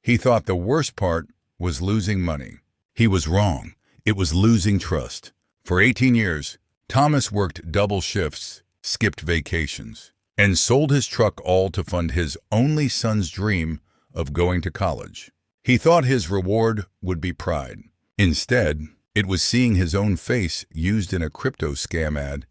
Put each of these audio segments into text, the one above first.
He thought the worst part was losing money. He was wrong. It was losing trust. For 18 years, Thomas worked double shifts, skipped vacations, and sold his truck all to fund his only son's dream of going to college. He thought his reward would be pride. Instead, it was seeing his own face used in a crypto scam ad,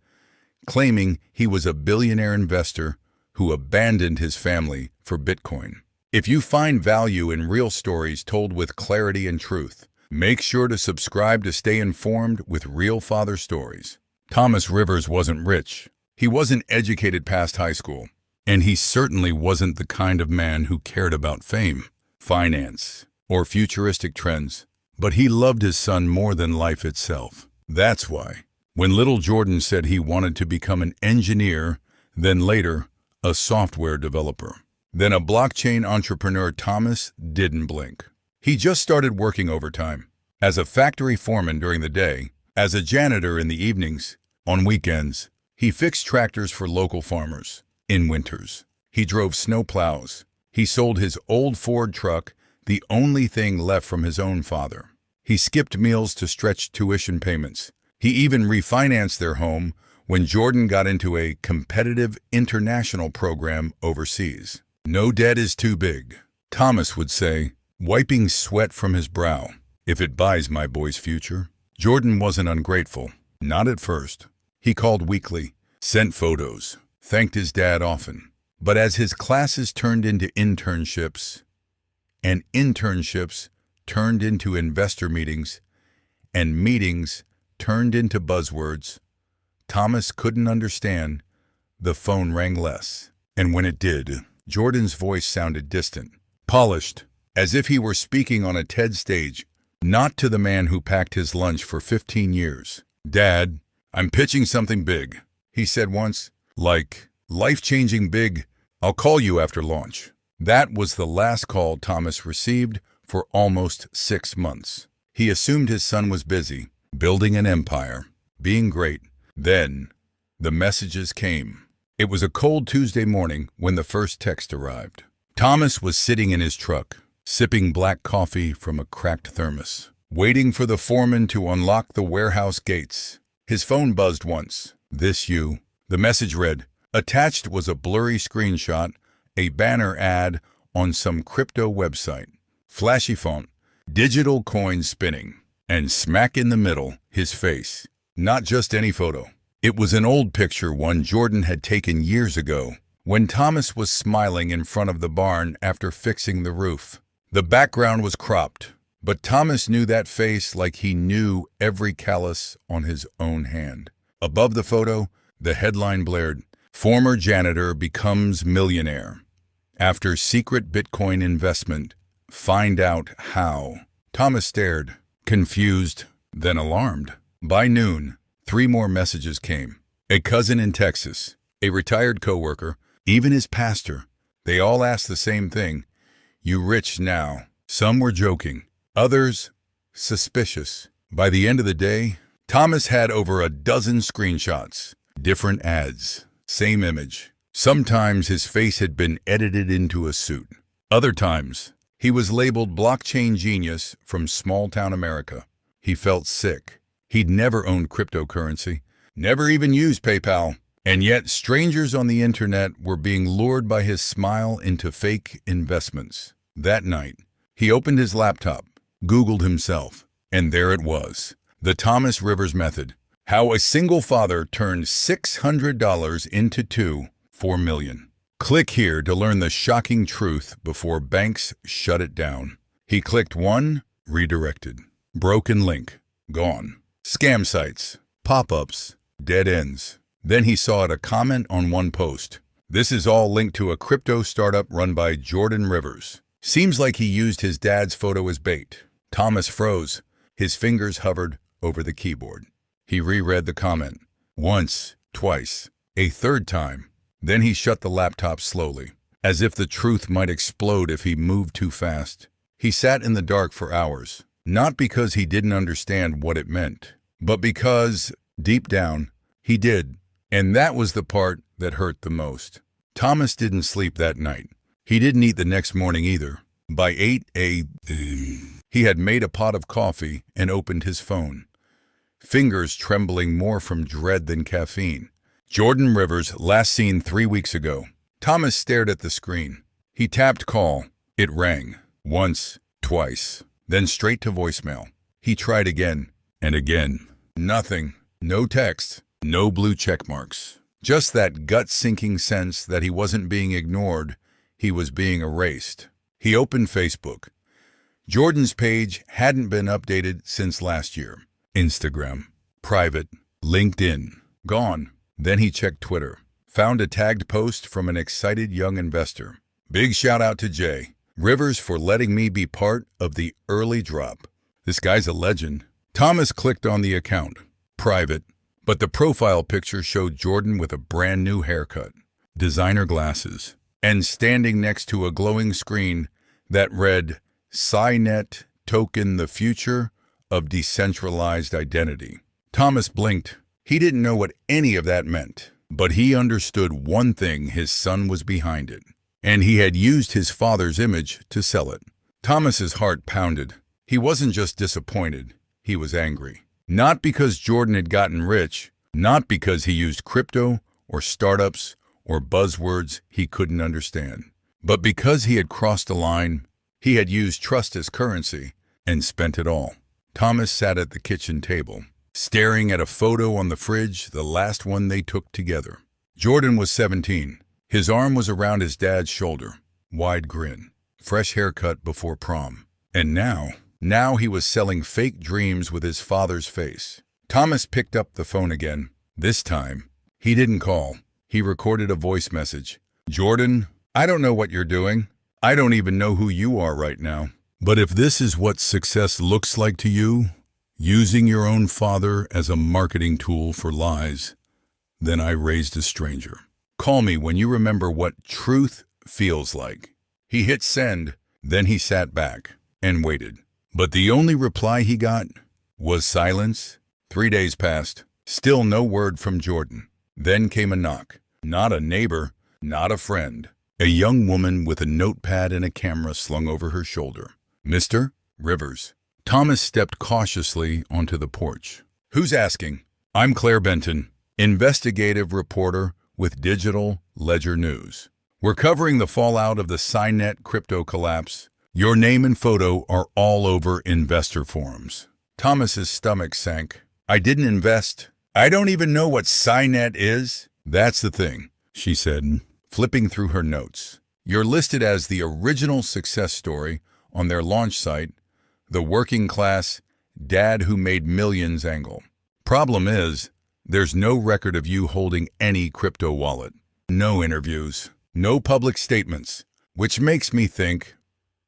claiming he was a billionaire investor who abandoned his family for Bitcoin. If you find value in real stories told with clarity and truth, make sure to subscribe to stay informed with real father stories. Thomas Rivers wasn't rich. He wasn't educated past high school. And he certainly wasn't the kind of man who cared about fame, finance, or futuristic trends. But he loved his son more than life itself. That's why, when little Jordan said he wanted to become an engineer, then later, a software developer, then a blockchain entrepreneur, Thomas didn't blink. He just started working overtime, as a factory foreman during the day, as a janitor in the evenings. On weekends, he fixed tractors for local farmers. In winters, he drove snow plows. He sold his old Ford truck, the only thing left from his own father. He skipped meals to stretch tuition payments. He even refinanced their home when Jordan got into a competitive international program overseas. No debt is too big, Thomas would say, wiping sweat from his brow. If it buys my boy's future. Jordan wasn't ungrateful, not at first. He called weekly, sent photos, thanked his dad often. But as his classes turned into internships, and internships turned into investor meetings, and meetings turned into buzzwords, Thomas couldn't understand. The phone rang less. And when it did, Jordan's voice sounded distant, polished, as if he were speaking on a TED stage, not to the man who packed his lunch for 15 years. "Dad, I'm pitching something big," he said once, like, life-changing big. "I'll call you after launch." That was the last call Thomas received for almost 6 months. He assumed his son was busy, building an empire, being great. Then, the messages came. It was a cold Tuesday morning when the first text arrived. Thomas was sitting in his truck, sipping black coffee from a cracked thermos, waiting for the foreman to unlock the warehouse gates. His phone buzzed once. "This you?" The message read. Attached was a blurry screenshot, a banner ad on some crypto website. Flashy font, digital coins spinning, and smack in the middle, his face. Not just any photo. It was an old picture, one Jordan had taken years ago, when Thomas was smiling in front of the barn after fixing the roof. The background was cropped, but Thomas knew that face like he knew every callus on his own hand. Above the photo, the headline blared, "Former janitor becomes millionaire. After secret Bitcoin investment, find out how." Thomas stared, confused, then alarmed. By noon, 3 more messages came. A cousin in Texas, a retired coworker, even his pastor. They all asked the same thing. "You rich now?" Some were joking, others suspicious. By the end of the day, Thomas had over a dozen screenshots, different ads, same image. Sometimes his face had been edited into a suit. Other times, he was labeled blockchain genius from small-town America. He felt sick. He'd never owned cryptocurrency, never even used PayPal. And yet, strangers on the internet were being lured by his smile into fake investments. That night, he opened his laptop, Googled himself, and there it was. The Thomas Rivers Method. How a single father turned $600 into $4 million. Click here to learn the shocking truth before banks shut it down. He clicked 1, redirected. Broken link, gone. Scam sites, pop-ups, dead ends. Then he saw a comment on one post. "This is all linked to a crypto startup run by Jordan Rivers. Seems like he used his dad's photo as bait." Thomas froze. His fingers hovered over the keyboard. He reread the comment. Once, twice, a third time. Then he shut the laptop slowly, as if the truth might explode if he moved too fast. He sat in the dark for hours, not because he didn't understand what it meant, but because, deep down, he did. And that was the part that hurt the most. Thomas didn't sleep that night. He didn't eat the next morning either. By 8 a.m., he had made a pot of coffee and opened his phone, fingers trembling more from dread than caffeine. Jordan Rivers, last seen 3 weeks ago. Thomas stared at the screen. He tapped call. It rang. Once, twice, then straight to voicemail. He tried again and again. Nothing. No text. No blue check marks. Just that gut-sinking sense that he wasn't being ignored, he was being erased. He opened Facebook. Jordan's page hadn't been updated since last year. Instagram. Private. LinkedIn. Gone. Then he checked Twitter. Found a tagged post from an excited young investor. Big shout out to Jay Rivers for letting me be part of the early drop. This guy's a legend. Thomas clicked on the account. Private. But the profile picture showed Jordan with a brand new haircut, designer glasses, and standing next to a glowing screen that read, "Signet token the future of decentralized identity." Thomas blinked. He didn't know what any of that meant, but he understood one thing: his son was behind it, and he had used his father's image to sell it. Thomas's heart pounded. He wasn't just disappointed, he was angry. Not because Jordan had gotten rich, not because he used crypto or startups or buzzwords he couldn't understand, but because he had crossed a line. He had used trust as currency and spent it all. Thomas sat at the kitchen table, staring at a photo on the fridge, the last one they took together. Jordan was 17. His arm was around his dad's shoulder, wide grin, fresh haircut before prom. And now he was selling fake dreams with his father's face. Thomas picked up the phone again. This time, he didn't call. He recorded a voice message. "Jordan, I don't know what you're doing. I don't even know who you are right now. But if this is what success looks like to you, using your own father as a marketing tool for lies, then I raised a stranger. Call me when you remember what truth feels like." He hit send, then he sat back and waited. But the only reply he got was silence. 3 days passed, still no word from Jordan. Then came a knock. Not a neighbor, not a friend. A young woman with a notepad and a camera slung over her shoulder. "Mr. Rivers." Thomas stepped cautiously onto the porch. "Who's asking?" "I'm Claire Benton, investigative reporter with Digital Ledger News. We're covering the fallout of the Signet crypto collapse. Your name and photo are all over investor forums." Thomas's stomach sank. "I didn't invest. I don't even know what Signet is." "That's the thing," she said, flipping through her notes. "You're listed as the original success story on their launch site, the working class dad who made millions angle. Problem is, there's no record of you holding any crypto wallet. No interviews, no public statements, which makes me think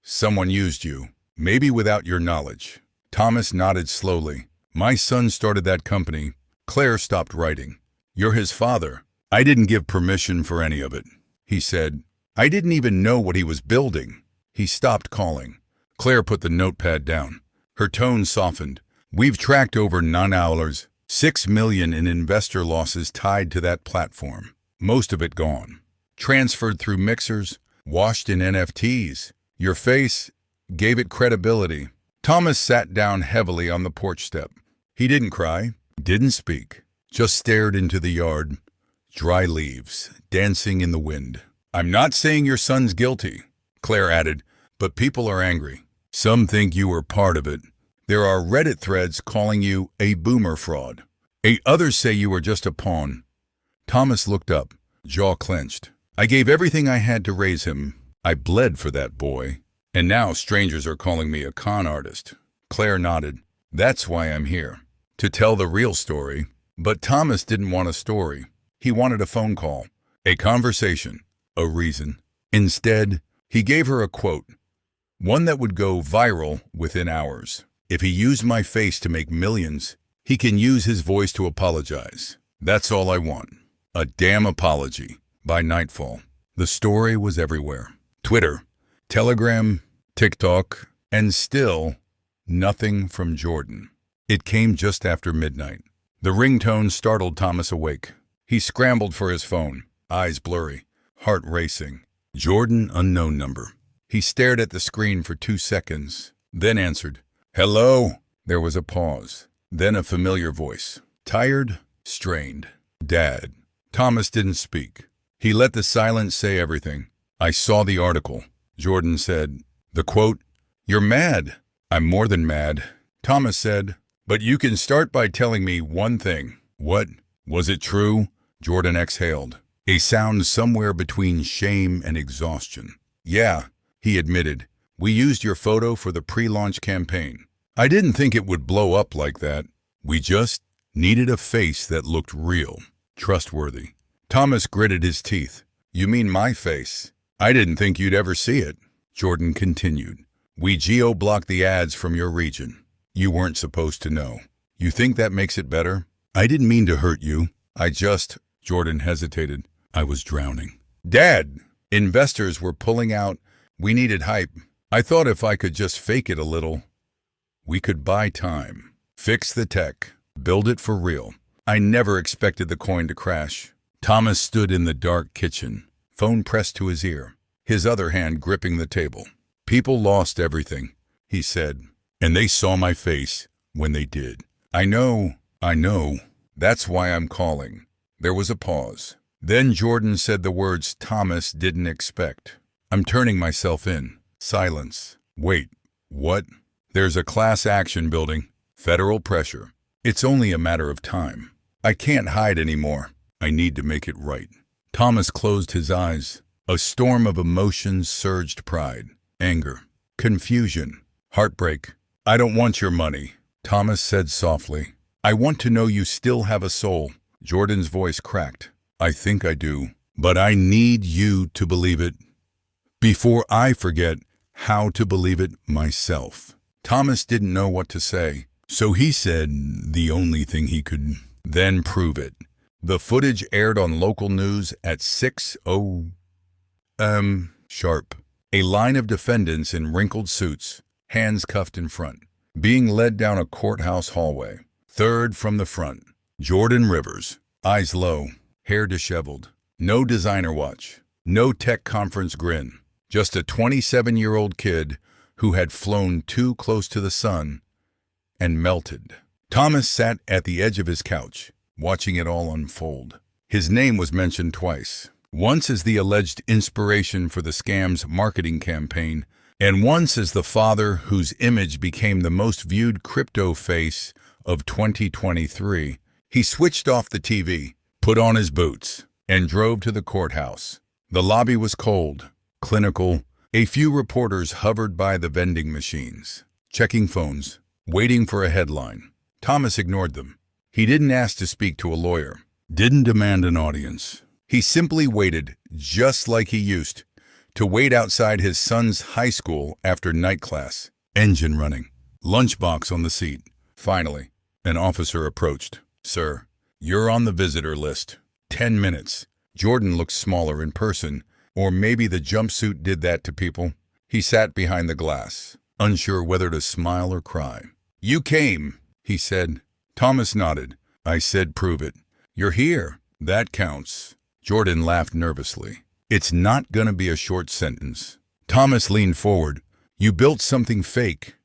someone used you, maybe without your knowledge." Thomas nodded slowly. "My son started that company." Claire stopped writing. "You're his father." "I didn't give permission for any of it," he said. "I didn't even know what he was building." He stopped calling. Claire put the notepad down. Her tone softened. "We've tracked over 9 hours, 6 million in investor losses tied to that platform. Most of it gone. Transferred through mixers, washed in NFTs. Your face gave it credibility." Thomas sat down heavily on the porch step. He didn't cry, didn't speak, just stared into the yard. Dry leaves, dancing in the wind. "I'm not saying your son's guilty," Claire added, "but people are angry. Some think you were part of it. There are Reddit threads calling you a boomer fraud. Others say you were just a pawn." Thomas looked up, jaw clenched. "I gave everything I had to raise him. I bled for that boy. And now strangers are calling me a con artist." Claire nodded. "That's why I'm here. To tell the real story." But Thomas didn't want a story. He wanted a phone call, a conversation, a reason. Instead, he gave her a quote, one that would go viral within hours. "If he used my face to make millions, he can use his voice to apologize. That's all I want. A damn apology." By nightfall, the story was everywhere. Twitter, Telegram, TikTok, and still nothing from Jordan. It came just after midnight. The ringtone startled Thomas awake. He scrambled for his phone, eyes blurry, heart racing. Jordan, unknown number. He stared at the screen for 2 seconds, then answered, "Hello?" There was a pause, then a familiar voice. Tired, strained. "Dad." Thomas didn't speak. He let the silence say everything. "I saw the article," Jordan said. "The quote, 'You're mad.'" "I'm more than mad," Thomas said. "But you can start by telling me one thing." "What? Was it true?" Jordan exhaled, a sound somewhere between shame and exhaustion. "Yeah," he admitted. "We used your photo for the pre-launch campaign. I didn't think it would blow up like that. We just needed a face that looked real, trustworthy." Thomas gritted his teeth. "You mean my face? I didn't think you'd ever see it." Jordan continued. "We geo-blocked the ads from your region. You weren't supposed to know. You think that makes it better?" "I didn't mean to hurt you. Jordan hesitated. "I was drowning." "Dad!" "Investors were pulling out. We needed hype. I thought if I could just fake it a little, we could buy time. Fix the tech. Build it for real. I never expected the coin to crash." Thomas stood in the dark kitchen, phone pressed to his ear, his other hand gripping the table. "People lost everything," he said, "and they saw my face when they did. I know. That's why I'm calling." There was a pause. Then Jordan said the words Thomas didn't expect. "I'm turning myself in." Silence. "Wait, what?" "There's a class action building. Federal pressure. It's only a matter of time. I can't hide anymore. I need to make it right." Thomas closed his eyes. A storm of emotions surged: pride, anger, confusion, heartbreak. "I don't want your money," Thomas said softly. "I want to know you still have a soul." Jordan's voice cracked. "I think I do, but I need you to believe it before I forget how to believe it myself." Thomas didn't know what to say, so he said the only thing he could: "Then prove it." The footage aired on local news at 6:00 sharp. A line of defendants in wrinkled suits, hands cuffed in front, being led down a courthouse hallway. Third from the front, Jordan Rivers, eyes low, hair disheveled, no designer watch, no tech conference grin, just a 27-year-old kid who had flown too close to the sun and melted. Thomas sat at the edge of his couch, watching it all unfold. His name was mentioned twice, once as the alleged inspiration for the scam's marketing campaign, and once as the father whose image became the most viewed crypto face of 2023. He switched off the TV, put on his boots, and drove to the courthouse. The lobby was cold, clinical. A few reporters hovered by the vending machines, checking phones, waiting for a headline. Thomas ignored them. He didn't ask to speak to a lawyer, didn't demand an audience. He simply waited, just like he used to wait outside his son's high school after night class. Engine running, lunchbox on the seat. Finally, an officer approached. "Sir, you're on the visitor list. 10 minutes. Jordan looked smaller in person, or maybe the jumpsuit did that to people. He sat behind the glass, unsure whether to smile or cry. "You came," he said. Thomas nodded. "I said prove it. You're here. That counts." Jordan laughed nervously. "It's not gonna be a short sentence." Thomas leaned forward. "You built something fake,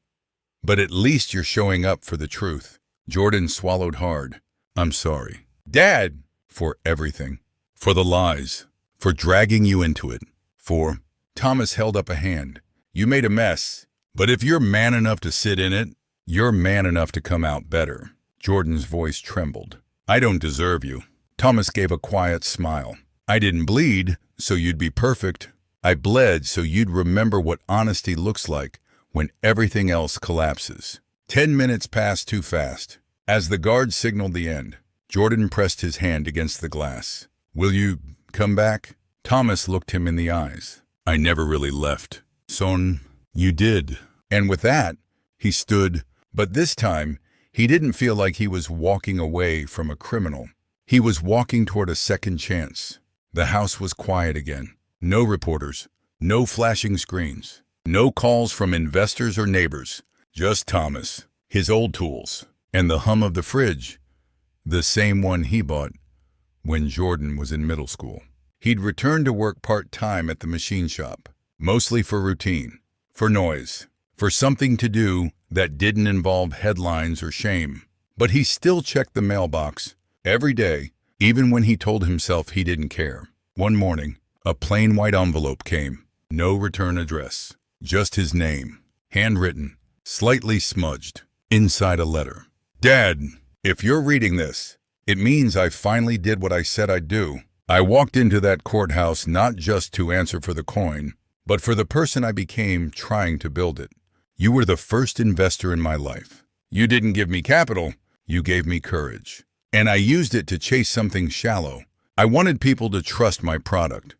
but at least you're showing up for the truth." Jordan swallowed hard. "I'm sorry, Dad, for everything. For the lies. For dragging you into it. For—" Thomas held up a hand. "You made a mess, but if you're man enough to sit in it, you're man enough to come out better." Jordan's voice trembled. "I don't deserve you." Thomas gave a quiet smile. "I didn't bleed so you'd be perfect. I bled so you'd remember what honesty looks like when everything else collapses." 10 minutes passed too fast. As the guard signaled the end, Jordan pressed his hand against the glass. "Will you come back?" Thomas looked him in the eyes. "I never really left." "Son, you did." And with that, he stood, but this time, he didn't feel like he was walking away from a criminal. He was walking toward a second chance. The house was quiet again. No reporters, no flashing screens, no calls from investors or neighbors. Just Thomas, his old tools, and the hum of the fridge, the same one he bought when Jordan was in middle school. He'd returned to work part-time at the machine shop, mostly for routine, for noise, for something to do that didn't involve headlines or shame. But he still checked the mailbox every day, even when he told himself he didn't care. One morning, a plain white envelope came. No return address, just his name, handwritten, slightly smudged, inside a letter. Dad, if you're reading this, it means I finally did what I said I'd do. I walked into that courthouse not just to answer for the coin, but for the person I became trying to build it. You were the first investor in my life. You didn't give me capital, you gave me courage. And I used it to chase something shallow. I wanted people to trust my product.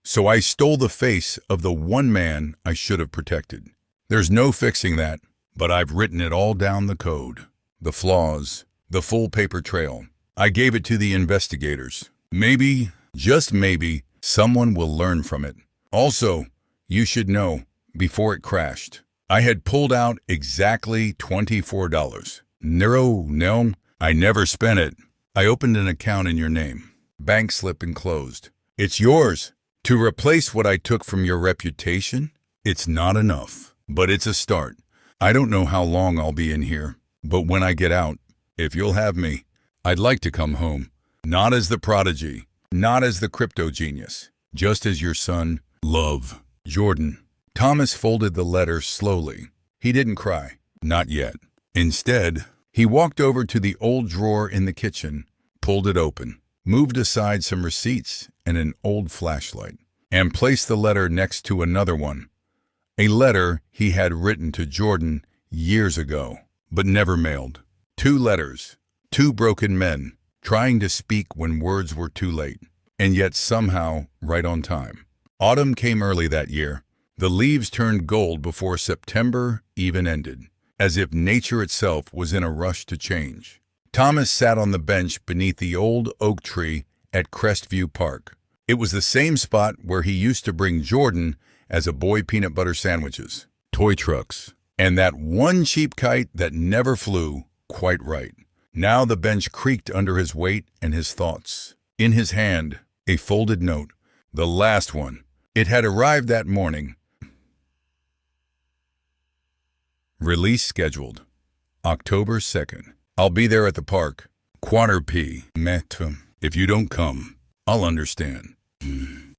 So I stole the face of the one man I should have protected. There's no fixing that, but I've written it all down the code. The flaws, the full paper trail. I gave it to the investigators. Maybe, just maybe, someone will learn from it. Also, you should know, before it crashed, I had pulled out exactly $24. No, I never spent it. I opened an account in your name. Bank slip enclosed. It's yours. To replace what I took from your reputation, it's not enough, but it's a start. I don't know how long I'll be in here, but when I get out, if you'll have me, I'd like to come home. Not as the prodigy, not as the crypto genius, just as your son, Love, Jordan. Thomas folded the letter slowly. He didn't cry, not yet. Instead, he walked over to the old drawer in the kitchen, pulled it open, moved aside some receipts and an old flashlight, and placed the letter next to another one. A letter he had written to Jordan years ago, but never mailed. 2 letters, 2 broken men, trying to speak when words were too late, and yet somehow right on time. Autumn came early that year. The leaves turned gold before September even ended, as if nature itself was in a rush to change. Thomas sat on the bench beneath the old oak tree at Crestview Park. It was the same spot where he used to bring Jordan as a boy peanut butter sandwiches, toy trucks, and that one cheap kite that never flew quite right. Now the bench creaked under his weight and his thoughts. In his hand, a folded note, the last one. It had arrived that morning. Release scheduled, October 2nd. I'll be there at the park. Quarter P. Maître. If you don't come, I'll understand.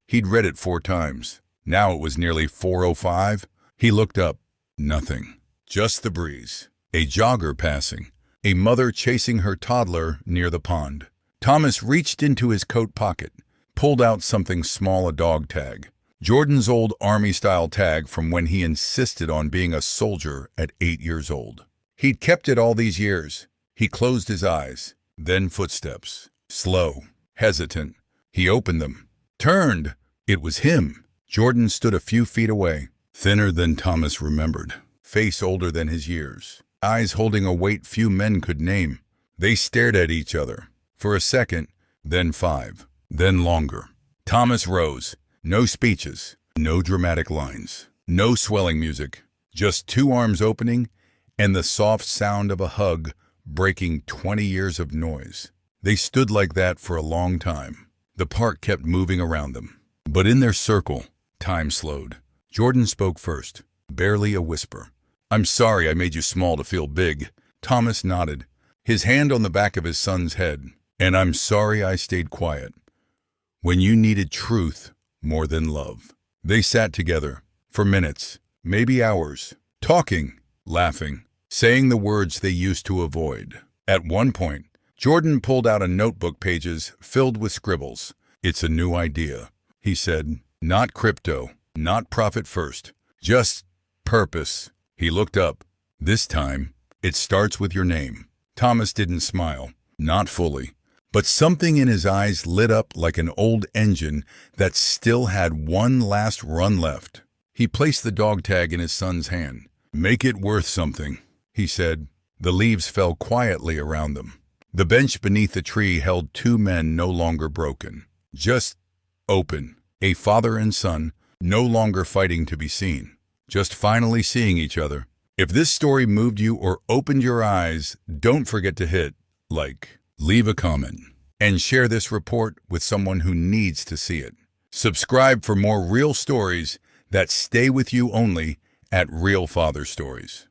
He'd read it 4 times. Now it was nearly 4:05. He looked up. Nothing. Just the breeze. A jogger passing. A mother chasing her toddler near the pond. Thomas reached into his coat pocket, pulled out something small, a dog tag. Jordan's old Army-style tag from when he insisted on being a soldier at 8 years old. He'd kept it all these years. He closed his eyes. Then footsteps. Slow, hesitant. He opened them. Turned. It was him. Jordan stood a few feet away. Thinner than Thomas remembered. Face older than his years. Eyes holding a weight few men could name. They stared at each other. For a second, then 5. Then longer. Thomas rose. No speeches. No dramatic lines. No swelling music. Just 2 arms opening and the soft sound of a hug breaking 20 years of noise. They stood like that for a long time. The park kept moving around them. But in their circle, time slowed. Jordan spoke first, barely a whisper. I'm sorry I made you small to feel big. Thomas nodded, his hand on the back of his son's head. And I'm sorry I stayed quiet. When you needed truth more than love. They sat together for minutes, maybe hours, talking, laughing, saying the words they used to avoid. At one point, Jordan pulled out a notebook, pages filled with scribbles. It's a new idea, he said. Not crypto, not profit first, just purpose. He looked up. This time, it starts with your name. Thomas didn't smile, not fully, but something in his eyes lit up like an old engine that still had one last run left. He placed the dog tag in his son's hand. Make it worth something, he said. The leaves fell quietly around them. The bench beneath the tree held 2 men no longer broken, just open. A father and son, no longer fighting to be seen, just finally seeing each other. If this story moved you or opened your eyes, don't forget to hit like, leave a comment, and share this report with someone who needs to see it. Subscribe for more real stories that stay with you only at Real Father Stories.